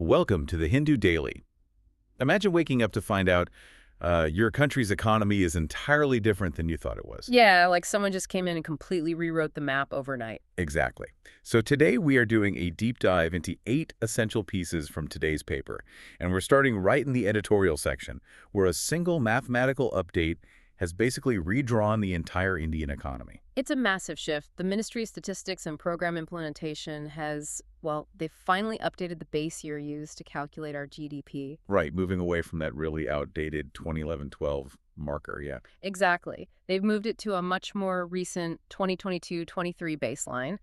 Welcome to the Hindu Daily. Imagine waking up to find out your country's economy is entirely different than you thought it was. Yeah, like someone just came in and completely rewrote the map overnight. Exactly. So today we are doing a deep dive into 8 essential pieces from today's paper. And we're starting right in the editorial section, where a single mathematical update has basically redrawn the entire Indian economy. It's a massive shift. The Ministry of Statistics and Program Implementation has, well, they've finally updated the base year used to calculate our GDP. Right, moving away from that really outdated 2011-12 marker, yeah. Exactly. They've moved it to a much more recent 2022-23 baseline.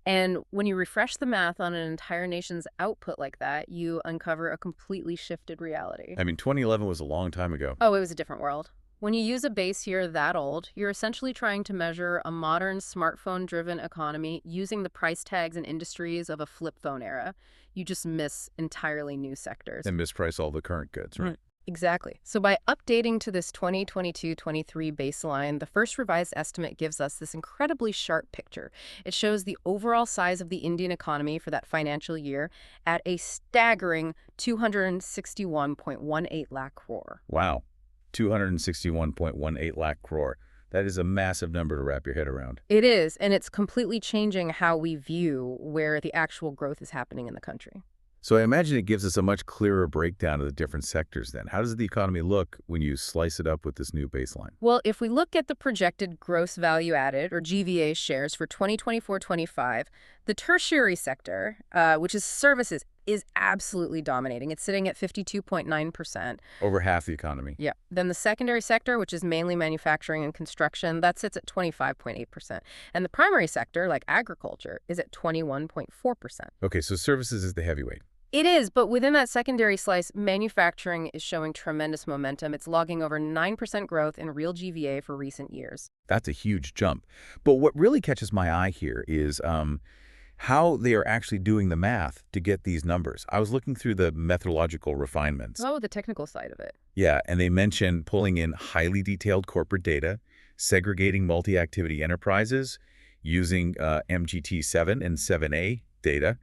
And when you refresh the math on an entire nation's output like that, you uncover a completely shifted reality. I mean, 2011 was a long time ago. Oh, it was a different world. When you use a base year that old, you're essentially trying to measure a modern smartphone-driven economy using the price tags and industries of a flip phone era. You just miss entirely new sectors. And misprice all the current goods, right? Exactly. So by updating to this 2022-23 baseline, the first revised estimate gives us this incredibly sharp picture. It shows the overall size of the Indian economy for that financial year at a staggering 261.18 lakh crore. Wow. 261.18 lakh crore. That is a massive number to wrap your head around. It is, and it's completely changing how we view where the actual growth is happening in the country. So I imagine it gives us a much clearer breakdown of the different sectors then. How does the economy look when you slice it up with this new baseline? Well, if we look at the projected gross value added, or GVA shares for 2024-25, the tertiary sector, which is services, is absolutely dominating. It's sitting at 52.9%. Over half the economy. Yeah. Then the secondary sector, which is mainly manufacturing and construction, that sits at 25.8%. And the primary sector, like agriculture, is at 21.4%. Okay, so services is the heavyweight. It is, but within that secondary slice, manufacturing is showing tremendous momentum. It's logging over 9% growth in real GVA for recent years. That's a huge jump. But what really catches my eye here is how they are actually doing the math to get these numbers. I was looking through the methodological refinements. Oh, the technical side of it. Yeah, and they mention pulling in highly detailed corporate data, segregating multi-activity enterprises, using MGT7 and 7A data,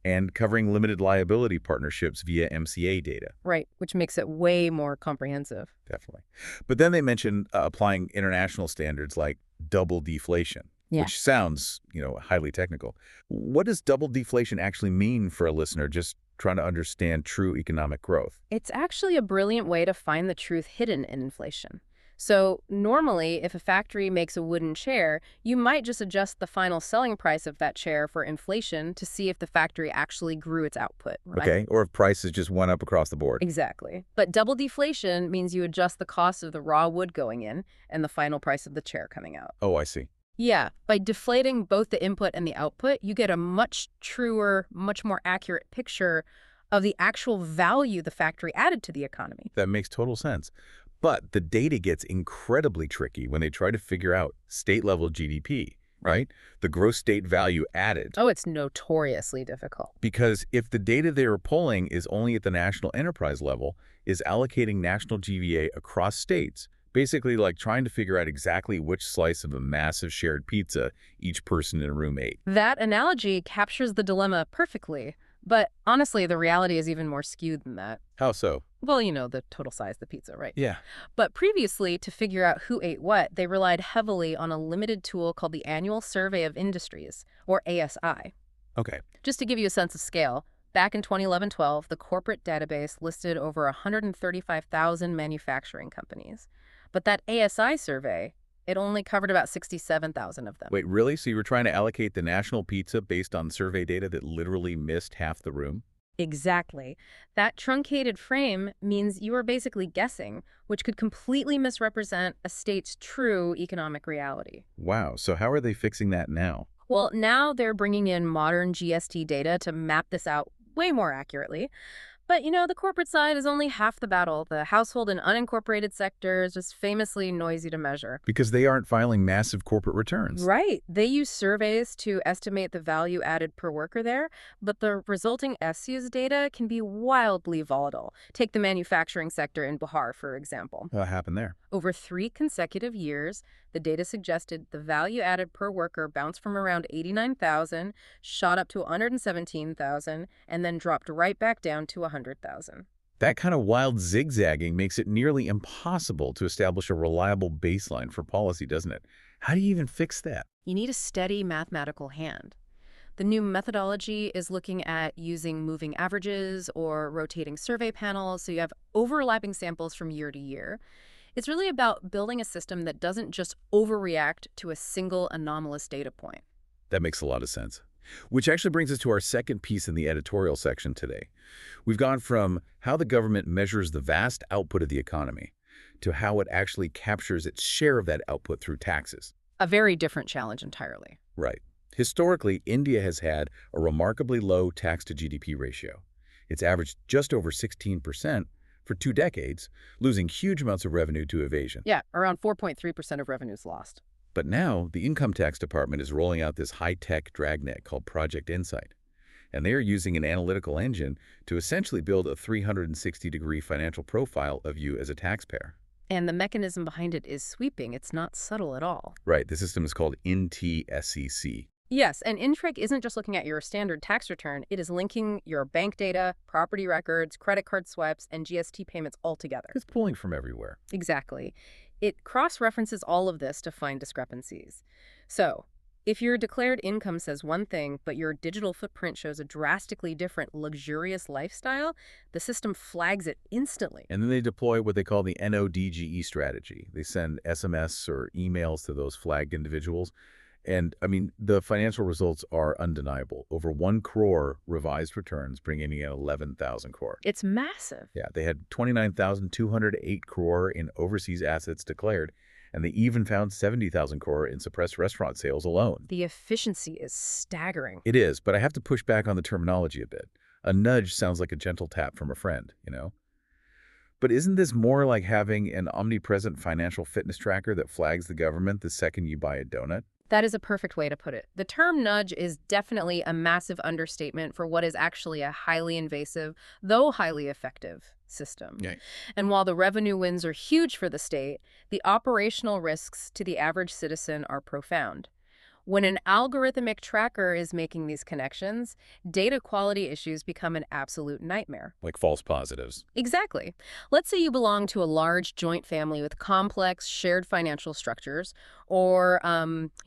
and covering limited liability partnerships via MCA data. Right, which makes it way more comprehensive. Definitely. But then they mention applying international standards like double deflation. Yeah. Which sounds, highly technical. What does double deflation actually mean for a listener just trying to understand true economic growth? It's actually a brilliant way to find the truth hidden in inflation. So normally, if a factory makes a wooden chair, you might just adjust the final selling price of that chair for inflation to see if the factory actually grew its output, right? Okay, or if prices just went up across the board. Exactly. But double deflation means you adjust the cost of the raw wood going in and the final price of the chair coming out. Oh, I see. Yeah, by deflating both the input and the output, you get a much truer, much more accurate picture of the actual value the factory added to the economy. That makes total sense. But the data gets incredibly tricky when they try to figure out state-level GDP, right? The gross state value added. Oh, it's notoriously difficult. Because if the data they are pulling is only at the national enterprise level, is allocating national GVA across states, basically like trying to figure out exactly which slice of a massive shared pizza each person in a room ate. That analogy captures the dilemma perfectly. But honestly, the reality is even more skewed than that. How so? Well, the total size of the pizza, right? Yeah. But previously, to figure out who ate what, they relied heavily on a limited tool called the Annual Survey of Industries, or ASI. Okay. Just to give you a sense of scale, back in 2011-12, the corporate database listed over 135,000 manufacturing companies. But that ASI survey, it only covered about 67,000 of them. Wait, really? So you were trying to allocate the national pizza based on survey data that literally missed half the room? Exactly. That truncated frame means you are basically guessing, which could completely misrepresent a state's true economic reality. Wow. So how are they fixing that now? Well, now they're bringing in modern GST data to map this out way more accurately. But, the corporate side is only half the battle. The household and unincorporated sector is just famously noisy to measure. Because they aren't filing massive corporate returns. Right. They use surveys to estimate the value added per worker there, but the resulting SU's data can be wildly volatile. Take the manufacturing sector in Bihar, for example. What happened there? Over 3 consecutive years, The data suggested the value added per worker bounced from around 89,000, shot up to 117,000, and then dropped right back down to 100,000. That kind of wild zigzagging makes it nearly impossible to establish a reliable baseline for policy, doesn't it? How do you even fix that? You need a steady mathematical hand. The new methodology is looking at using moving averages or rotating survey panels, so you have overlapping samples from year to year. It's really about building a system that doesn't just overreact to a single anomalous data point. That makes a lot of sense. Which actually brings us to our second piece in the editorial section today. We've gone from how the government measures the vast output of the economy to how it actually captures its share of that output through taxes. A very different challenge entirely. Right. Historically, India has had a remarkably low tax-to-GDP ratio. It's averaged just over 16% for 2 decades, losing huge amounts of revenue to evasion. Yeah, around 4.3% of revenues lost. But now, the Income Tax Department is rolling out this high-tech dragnet called Project Insight. And they are using an analytical engine to essentially build a 360-degree financial profile of you as a taxpayer. And the mechanism behind it is sweeping. It's not subtle at all. Right. The system is called INT-SEC. Yes, and INTRIC isn't just looking at your standard tax return. It is linking your bank data, property records, credit card swipes, and GST payments all together. It's pulling from everywhere. Exactly. It cross-references all of this to find discrepancies. So, if your declared income says one thing, but your digital footprint shows a drastically different, luxurious lifestyle, the system flags it instantly. And then they deploy what they call the NODGE strategy. They send SMS or emails to those flagged individuals. And, I mean, the financial results are undeniable. Over 1 crore revised returns, bringing in 11,000 crore. It's massive. Yeah, they had 29,208 crore in overseas assets declared, and they even found 70,000 crore in suppressed restaurant sales alone. The efficiency is staggering. It is, but I have to push back on the terminology a bit. A nudge sounds like a gentle tap from a friend, you know? But isn't this more like having an omnipresent financial fitness tracker that flags the government the second you buy a donut? That is a perfect way to put it. The term nudge is definitely a massive understatement for what is actually a highly invasive, though highly effective, system. Yeah. And while the revenue wins are huge for the state, the operational risks to the average citizen are profound. When an algorithmic tracker is making these connections, data quality issues become an absolute nightmare. Like false positives. Exactly. Let's say you belong to a large joint family with complex shared financial structures, or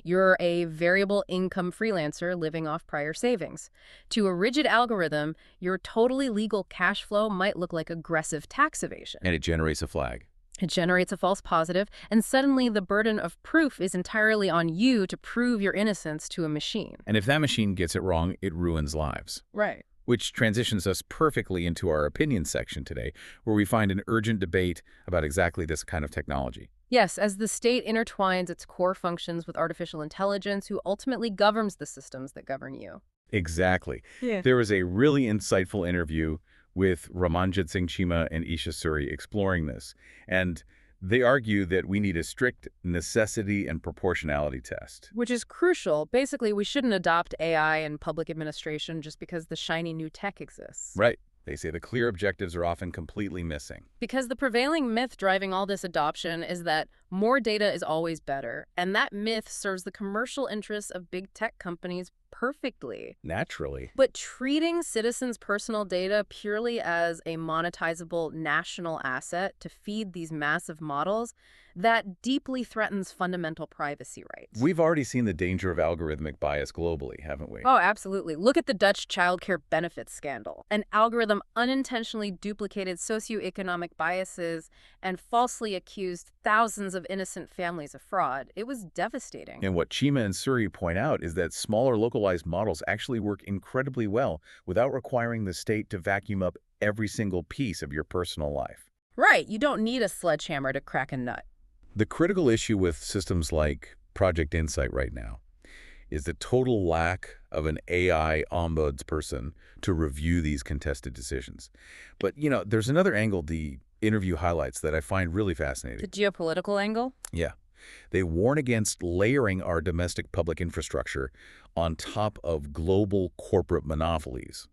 you're a variable income freelancer living off prior savings. To a rigid algorithm, your totally legal cash flow might look like aggressive tax evasion. And it generates a flag. It generates a false positive, and suddenly the burden of proof is entirely on you to prove your innocence to a machine. And if that machine gets it wrong, it ruins lives. Right. Which transitions us perfectly into our opinion section today, where we find an urgent debate about exactly this kind of technology. Yes, as the state intertwines its core functions with artificial intelligence, who ultimately governs the systems that govern you. Exactly. Yeah. There was a really insightful interview with Ramanjit Singh Chima and Isha Suri exploring this. And they argue that we need a strict necessity and proportionality test. Which is crucial. Basically, we shouldn't adopt AI in public administration just because the shiny new tech exists. Right. They say the clear objectives are often completely missing. Because the prevailing myth driving all this adoption is that more data is always better, and that myth serves the commercial interests of big tech companies perfectly. Naturally. But treating citizens' personal data purely as a monetizable national asset to feed these massive models, that deeply threatens fundamental privacy rights. We've already seen the danger of algorithmic bias globally, haven't we? Oh, absolutely. Look at the Dutch childcare benefits scandal. An algorithm unintentionally duplicated socioeconomic biases and falsely accused thousands of innocent families of fraud. It was devastating. And what Chima and Suri point out is that smaller localized models actually work incredibly well without requiring the state to vacuum up every single piece of your personal life. Right. You don't need a sledgehammer to crack a nut. The critical issue with systems like Project Insight right now is the total lack of an AI ombudsperson to review these contested decisions. But, you know, there's another angle the interview highlights that I find really fascinating. The geopolitical angle? Yeah. They warn against layering our domestic public infrastructure on top of global corporate monopolies.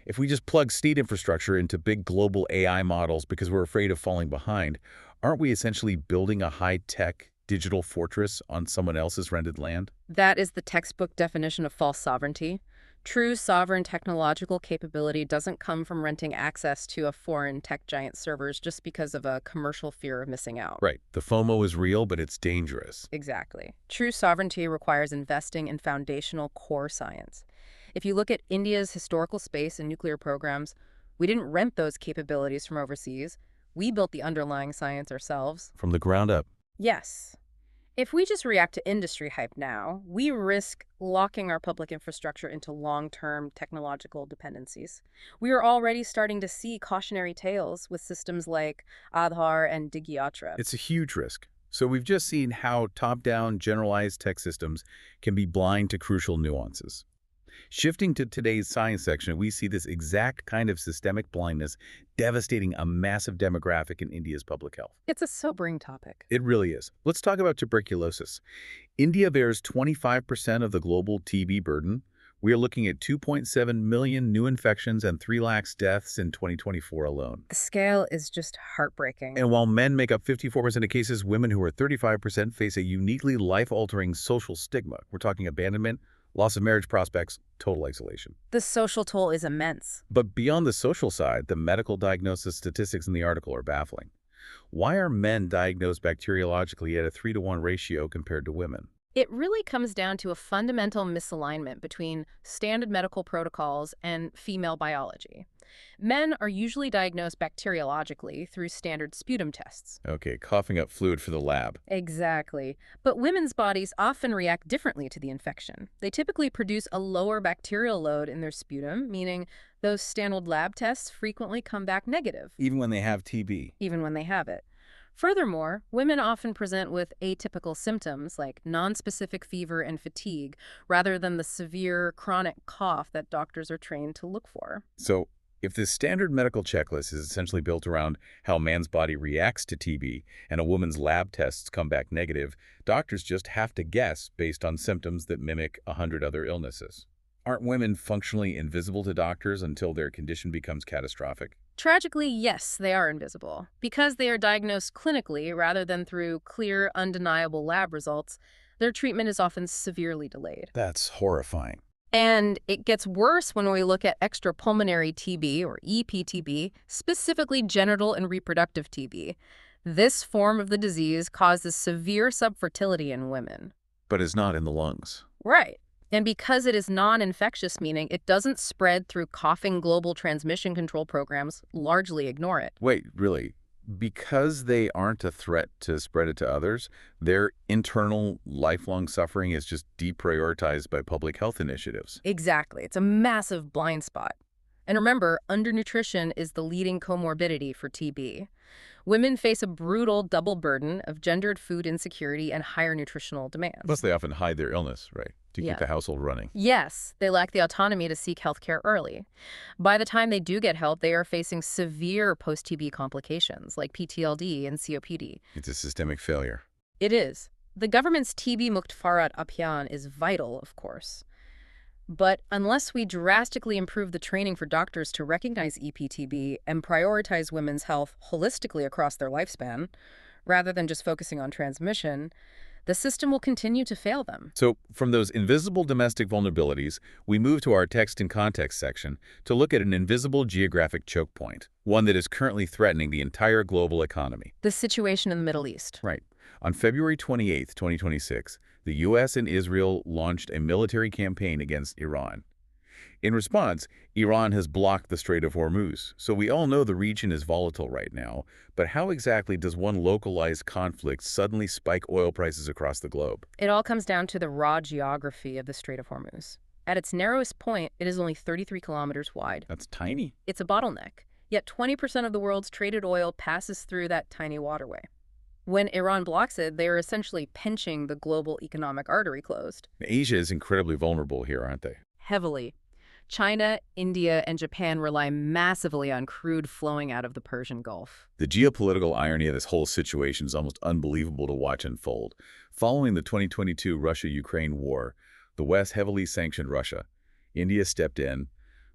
If we just plug state infrastructure into big global AI models because we're afraid of falling behind, aren't we essentially building a high-tech digital fortress on someone else's rented land? That is the textbook definition of false sovereignty. True sovereign technological capability doesn't come from renting access to a foreign tech giant servers just because of a commercial fear of missing out. Right. The FOMO is real, but it's dangerous. Exactly. True sovereignty requires investing in foundational core science. If you look at India's historical space and nuclear programs, we didn't rent those capabilities from overseas. We built the underlying science ourselves. From the ground up. Yes. If we just react to industry hype now, we risk locking our public infrastructure into long-term technological dependencies. We are already starting to see cautionary tales with systems like Aadhaar and Digyatra. It's a huge risk. So we've just seen how top-down, generalized tech systems can be blind to crucial nuances. Shifting to today's science section, we see this exact kind of systemic blindness devastating a massive demographic in India's public health. It's a sobering topic. It really is. Let's talk about tuberculosis. India bears 25% of the global TB burden. We are looking at 2.7 million new infections and 3 lakhs deaths in 2024 alone. The scale is just heartbreaking. And while men make up 54% of cases, women who are 35% face a uniquely life-altering social stigma. We're talking abandonment, loss of marriage prospects, total isolation. The social toll is immense. But beyond the social side, the medical diagnosis statistics in the article are baffling. Why are men diagnosed bacteriologically at a 3-to-1 ratio compared to women? It really comes down to a fundamental misalignment between standard medical protocols and female biology. Men are usually diagnosed bacteriologically through standard sputum tests. Okay, coughing up fluid for the lab. Exactly. But women's bodies often react differently to the infection. They typically produce a lower bacterial load in their sputum, meaning those standard lab tests frequently come back negative. Even when they have TB. Even when they have it. Furthermore, women often present with atypical symptoms like nonspecific fever and fatigue, rather than the severe chronic cough that doctors are trained to look for. So, if the standard medical checklist is essentially built around how a man's body reacts to TB and a woman's lab tests come back negative, doctors just have to guess based on symptoms that mimic 100 other illnesses. Aren't women functionally invisible to doctors until their condition becomes catastrophic? Tragically, yes, they are invisible. Because they are diagnosed clinically rather than through clear, undeniable lab results, their treatment is often severely delayed. That's horrifying. And it gets worse when we look at extrapulmonary TB, or EPTB, specifically genital and reproductive TB. This form of the disease causes severe subfertility in women. But it's not in the lungs. Right. And because it is non-infectious, meaning it doesn't spread through coughing global transmission control programs, largely ignore it. Wait, really? Because they aren't a threat to spread it to others, their internal lifelong suffering is just deprioritized by public health initiatives. Exactly. It's a massive blind spot. And remember, undernutrition is the leading comorbidity for TB. Women face a brutal double burden of gendered food insecurity and higher nutritional demands. Plus, they often hide their illness, right, to keep the household running. Yes, they lack the autonomy to seek health care early. By the time they do get help, they are facing severe post-TB complications like PTLD and COPD. It's a systemic failure. It is. The government's TB Mukt Bharat Abhiyan is vital, of course. But unless we drastically improve the training for doctors to recognize EPTB and prioritize women's health holistically across their lifespan, rather than just focusing on transmission, the system will continue to fail them. So from those invisible domestic vulnerabilities, we move to our text and context section to look at an invisible geographic choke point, one that is currently threatening the entire global economy. The situation in the Middle East. Right. On February 28, 2026, the U.S. and Israel launched a military campaign against Iran. In response, Iran has blocked the Strait of Hormuz, so we all know the region is volatile right now. But how exactly does one localized conflict suddenly spike oil prices across the globe? It all comes down to the raw geography of the Strait of Hormuz. At its narrowest point, it is only 33 kilometers wide. That's tiny. It's a bottleneck, yet 20% of the world's traded oil passes through that tiny waterway. When Iran blocks it, they are essentially pinching the global economic artery closed. Asia is incredibly vulnerable here, aren't they? Heavily. China, India, and Japan rely massively on crude flowing out of the Persian Gulf. The geopolitical irony of this whole situation is almost unbelievable to watch unfold. Following the 2022 Russia-Ukraine war, the West heavily sanctioned Russia. India stepped in,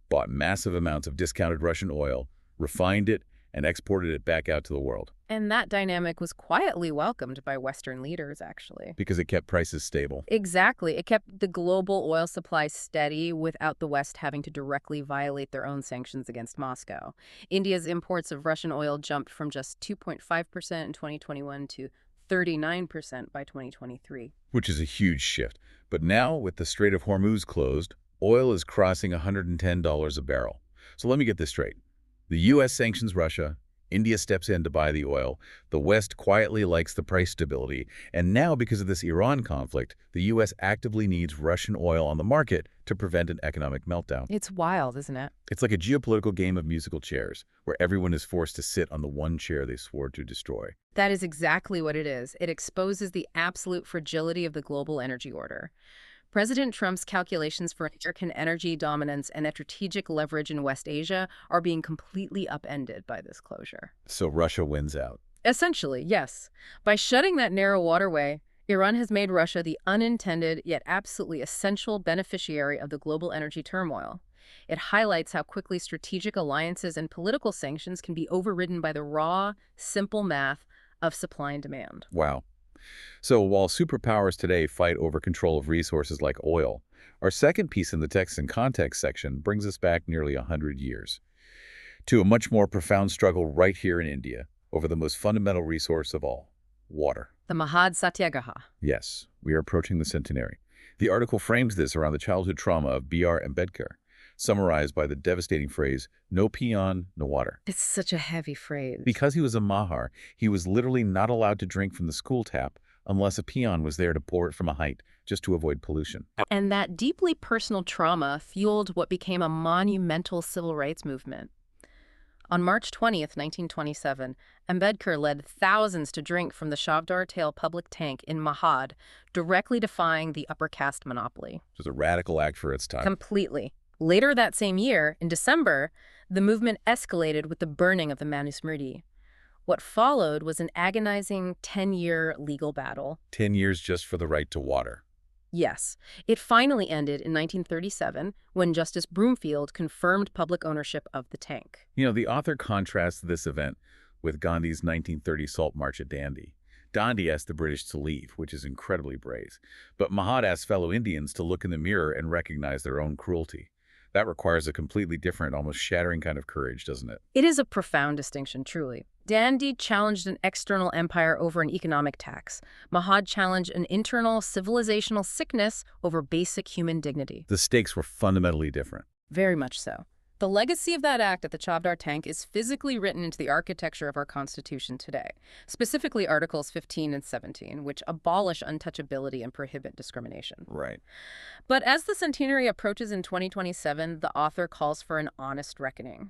bought massive amounts of discounted Russian oil, refined it, and exported it back out to the world. And that dynamic was quietly welcomed by Western leaders, actually. Because it kept prices stable. Exactly. It kept the global oil supply steady without the West having to directly violate their own sanctions against Moscow. India's imports of Russian oil jumped from just 2.5% in 2021 to 39% by 2023. Which is a huge shift. But now, with the Strait of Hormuz closed, oil is crossing $110 a barrel. So let me get this straight. The U.S. sanctions Russia, India steps in to buy the oil, the West quietly likes the price stability, and now because of this Iran conflict, the U.S. actively needs Russian oil on the market to prevent an economic meltdown. It's wild, isn't it? It's like a geopolitical game of musical chairs, where everyone is forced to sit on the one chair they swore to destroy. That is exactly what it is. It exposes the absolute fragility of the global energy order. President Trump's calculations for American energy dominance and strategic leverage in West Asia are being completely upended by this closure. So Russia wins out. Essentially, yes. By shutting that narrow waterway, Iran has made Russia the unintended yet absolutely essential beneficiary of the global energy turmoil. It highlights how quickly strategic alliances and political sanctions can be overridden by the raw, simple math of supply and demand. Wow. So while superpowers today fight over control of resources like oil, our second piece in the text and context section brings us back nearly 100 years to a much more profound struggle right here in India over the most fundamental resource of all, water. The Mahad Satyagraha. Yes, we are approaching the centenary. The article frames this around the childhood trauma of B.R. Ambedkar, summarized by the devastating phrase, "No peon, no water." It's such a heavy phrase. Because he was a Mahar, he was literally not allowed to drink from the school tap unless a peon was there to pour it from a height, just to avoid pollution. And that deeply personal trauma fueled what became a monumental civil rights movement. On March 20th, 1927, Ambedkar led thousands to drink from the Shavdar Tail public tank in Mahad, directly defying the upper caste monopoly. It was a radical act for its time. Completely. Later that same year, in December, the movement escalated with the burning of the Manusmriti. What followed was an agonizing 10-year legal battle. 10 years just for the right to water. Yes. It finally ended in 1937 when Justice Broomfield confirmed public ownership of the tank. You know, the author contrasts this event with Gandhi's 1930 Salt March at Dandi. Dandi asked the British to leave, which is incredibly brave. But Mahad asked fellow Indians to look in the mirror and recognize their own cruelty. That requires a completely different, almost shattering kind of courage, doesn't it? It is a profound distinction, truly. Dandi challenged an external empire over an economic tax. Mahad challenged an internal civilizational sickness over basic human dignity. The stakes were fundamentally different. Very much so. The legacy of that act at the Chavdar tank is physically written into the architecture of our Constitution today, specifically Articles 15 and 17, which abolish untouchability and prohibit discrimination. Right. But as the centenary approaches in 2027, the author calls for an honest reckoning.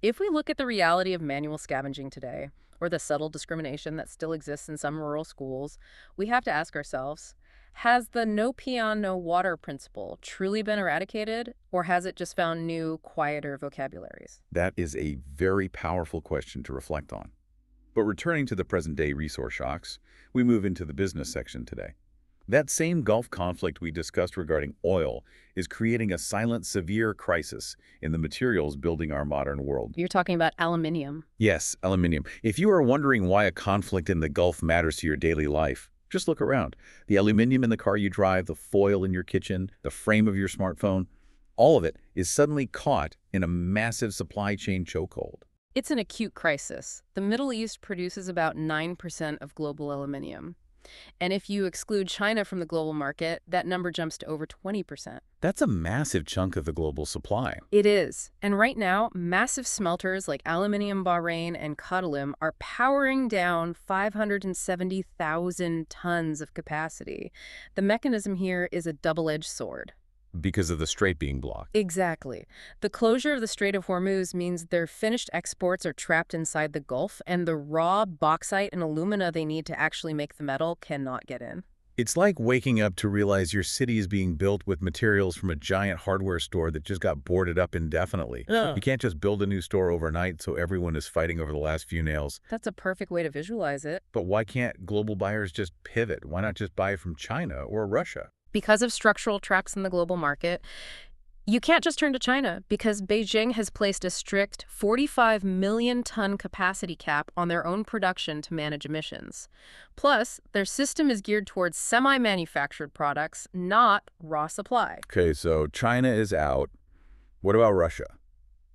If we look at the reality of manual scavenging today, or the subtle discrimination that still exists in some rural schools, we have to ask ourselves, has the no peon, no water principle truly been eradicated, or has it just found new, quieter vocabularies? That is a very powerful question to reflect on. But returning to the present-day resource shocks, we move into the business section today. That same Gulf conflict we discussed regarding oil is creating a silent, severe crisis in the materials building our modern world. You're talking about aluminium. Yes, aluminium. If you are wondering why a conflict in the Gulf matters to your daily life, just look around. The aluminium in the car you drive, the foil in your kitchen, the frame of your smartphone, all of it is suddenly caught in a massive supply chain chokehold. It's an acute crisis. The Middle East produces about 9% of global aluminium. And if you exclude China from the global market, that number jumps to over 20%. That's a massive chunk of the global supply. It is. And right now, massive smelters like Aluminium Bahrain and Qatalum are powering down 570,000 tons of capacity. The mechanism here is a double-edged sword. Because of the Strait being blocked. Exactly. The closure of the Strait of Hormuz means their finished exports are trapped inside the Gulf, and the raw bauxite and alumina they need to actually make the metal cannot get in. It's like waking up to realize your city is being built with materials from a giant hardware store that just got boarded up indefinitely. You can't just build a new store overnight so everyone is fighting over the last few nails. That's a perfect way to visualize it. But why can't global buyers just pivot? Why not just buy from China or Russia? Because of structural traps in the global market, You can't just turn to China because Beijing has placed a strict 45 million ton capacity cap on their own production to manage emissions. Plus, their system is geared towards semi-manufactured products, not raw supply. Okay, so China is out. What about Russia?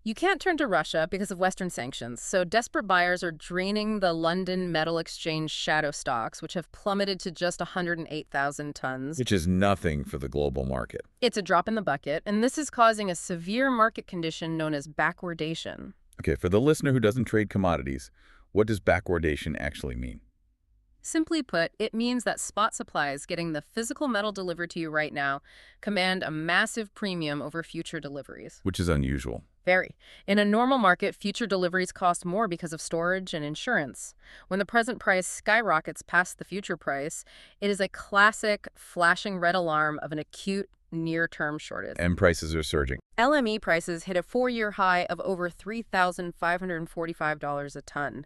You can't turn to Russia because of Western sanctions, so desperate buyers are draining the London Metal Exchange shadow stocks, which have plummeted to just 108,000 tons. Which is nothing for the global market. It's a drop in the bucket, and this is causing a severe market condition known as backwardation. Okay, for the listener who doesn't trade commodities, what does backwardation actually mean? Simply put, it means that spot supplies getting the physical metal delivered to you right now command a massive premium over future deliveries. Which is unusual. Very. In a normal market, future deliveries cost more because of storage and insurance. When the present price skyrockets past the future price, it is a classic flashing red alarm of an acute near-term shortage. And prices are surging. LME prices hit a 4-year high of over $3,545 a ton.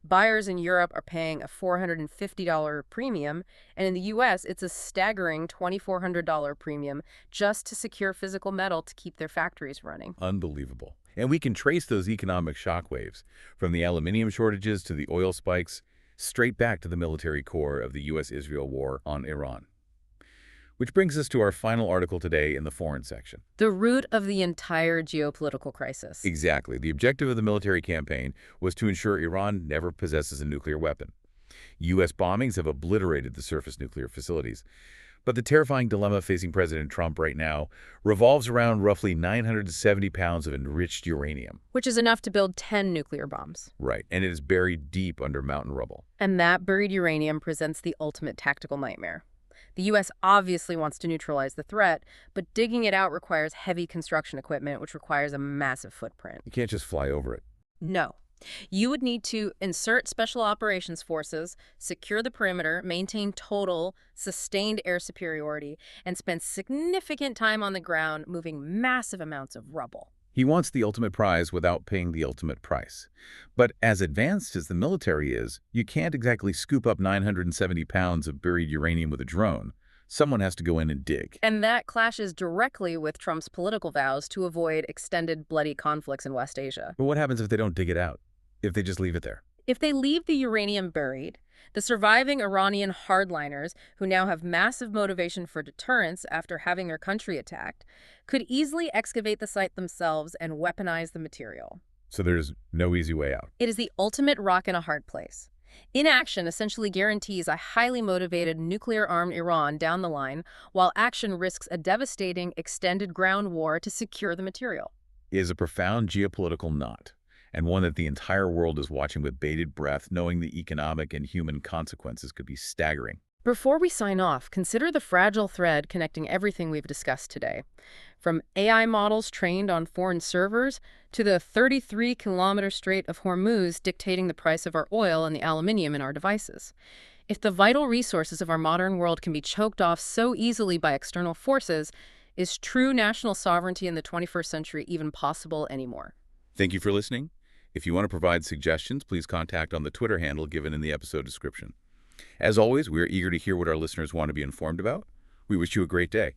Buyers in Europe are paying a $450 premium, and in the U.S., it's a staggering $2,400 premium just to secure physical metal to keep their factories running. Unbelievable. And we can trace those economic shockwaves, from the aluminium shortages to the oil spikes, straight back to the military core of the U.S.-Israel war on Iran. Which brings us to our final article today in the foreign section. The root of the entire geopolitical crisis. Exactly. The objective of the military campaign was to ensure Iran never possesses a nuclear weapon. U.S. bombings have obliterated the surface nuclear facilities. But the terrifying dilemma facing President Trump right now revolves around roughly 970 pounds of enriched uranium. Which is enough to build 10 nuclear bombs. Right, and it is buried deep under mountain rubble. And that buried uranium presents the ultimate tactical nightmare. The U.S. obviously wants to neutralize the threat, but digging it out requires heavy construction equipment, which requires a massive footprint. You can't just fly over it. No. You would need to insert special operations forces, secure the perimeter, maintain total, sustained air superiority, and spend significant time on the ground moving massive amounts of rubble. He wants the ultimate prize without paying the ultimate price. But as advanced as the military is, you can't exactly scoop up 970 pounds of buried uranium with a drone. Someone has to go in and dig. And that clashes directly with Trump's political vows to avoid extended bloody conflicts in West Asia. But what happens if they don't dig it out? If they just leave it there? If they leave the uranium buried, the surviving Iranian hardliners, who now have massive motivation for deterrence after having their country attacked, could easily excavate the site themselves and weaponize the material. So there's no easy way out. It is the ultimate rock in a hard place. Inaction essentially guarantees a highly motivated nuclear-armed Iran down the line, while action risks a devastating extended ground war to secure the material. It is a profound geopolitical knot, and one that the entire world is watching with bated breath, knowing the economic and human consequences could be staggering. Before we sign off, consider the fragile thread connecting everything we've discussed today. From AI models trained on foreign servers to the 33-kilometer Strait of Hormuz dictating the price of our oil and the aluminium in our devices. If the vital resources of our modern world can be choked off so easily by external forces, is true national sovereignty in the 21st century even possible anymore? Thank you for listening. If you want to provide suggestions, please contact on the Twitter handle given in the episode description. As always, we are eager to hear what our listeners want to be informed about. We wish you a great day.